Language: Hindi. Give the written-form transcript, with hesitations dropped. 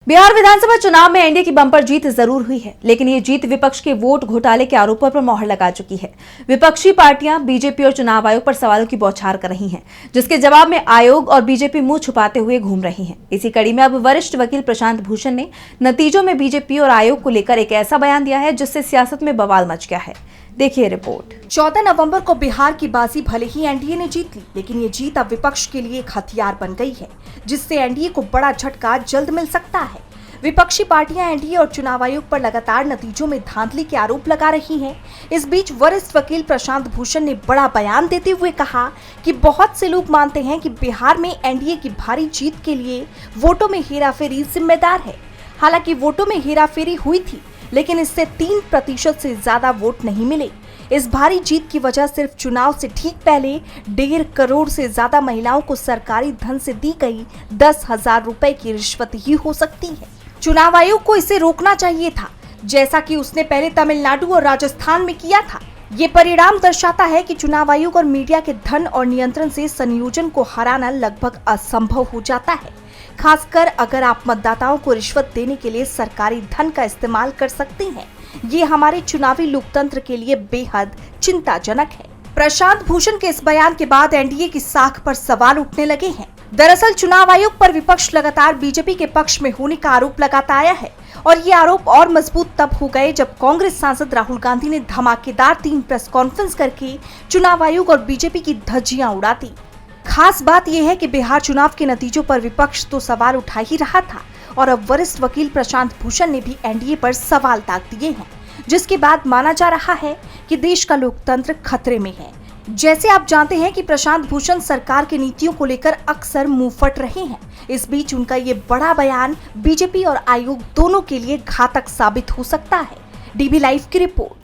बिहार विधानसभा चुनाव में एनडीए की बम्पर जीत जरूर हुई है, लेकिन ये जीत विपक्ष के वोट घोटाले के आरोपों पर मोहर लगा चुकी है। विपक्षी पार्टियां बीजेपी और चुनाव आयोग पर सवालों की बौछार कर रही हैं, जिसके जवाब में आयोग और बीजेपी मुंह छुपाते हुए घूम रही हैं। इसी कड़ी में अब वरिष्ठ वकील प्रशांत भूषण ने नतीजों में बीजेपी और आयोग को लेकर एक ऐसा बयान दिया है जिससे सियासत में बवाल मच गया है। देखिए रिपोर्ट। 14 नवंबर को बिहार की बाजी भले ही एनडीए ने जीत ली, लेकिन ये जीत अब विपक्ष के लिए एक हथियार बन गई है, जिससे एनडीए को बड़ा झटका जल्द मिल सकता है। विपक्षी पार्टियां एनडीए और चुनाव आयोग पर लगातार नतीजों में धांधली के आरोप लगा रही हैं। इस बीच वरिष्ठ वकील प्रशांत भूषण ने बड़ा बयान देते हुए कहा कि बहुत से लोग मानते हैं कि बिहार में एनडीए की भारी जीत के लिए वोटों में हेराफेरी जिम्मेदार है। हालांकि वोटों में हेराफेरी हुई थी, लेकिन इससे 3% से ज्यादा वोट नहीं मिले। इस भारी जीत की वजह सिर्फ चुनाव से ठीक पहले 1.5 करोड़ से ज्यादा महिलाओं को सरकारी धन से दी गई 10,000 रुपए की रिश्वत ही हो सकती है। चुनाव आयोग को इसे रोकना चाहिए था, जैसा कि उसने पहले तमिलनाडु और राजस्थान में किया था। ये परिणाम दर्शाता है कि चुनाव आयोग और मीडिया के धन और नियंत्रण से संयोजन को हराना लगभग असंभव हो जाता है, खासकर अगर आप मतदाताओं को रिश्वत देने के लिए सरकारी धन का इस्तेमाल कर सकते हैं। ये हमारे चुनावी लोकतंत्र के लिए बेहद चिंताजनक है। प्रशांत भूषण के इस बयान के बाद एनडीए की साख पर सवाल उठने लगे हैं। दरअसल चुनाव आयोग पर विपक्ष लगातार बीजेपी के पक्ष में होने का आरोप लगाता आया है, और ये आरोप और मजबूत तब हो गए जब कांग्रेस सांसद राहुल गांधी ने धमाकेदार 3 प्रेस कॉन्फ्रेंस करके चुनाव आयोग और बीजेपी की धज्जियां उड़ा दी। खास बात यह है कि बिहार चुनाव के नतीजों पर विपक्ष तो सवाल उठा ही रहा था, और अब वरिष्ठ वकील प्रशांत भूषण ने भी एनडीए पर सवाल दाग दिए हैं, जिसके बाद माना जा रहा है कि देश का लोकतंत्र खतरे में है। जैसे आप जानते हैं कि प्रशांत भूषण सरकार की नीतियों को लेकर अक्सर मुंह फट रहे हैं। इस बीच उनका ये बड़ा बयान बीजेपी और आयोग दोनों के लिए घातक साबित हो सकता है। डीबी लाइव की रिपोर्ट।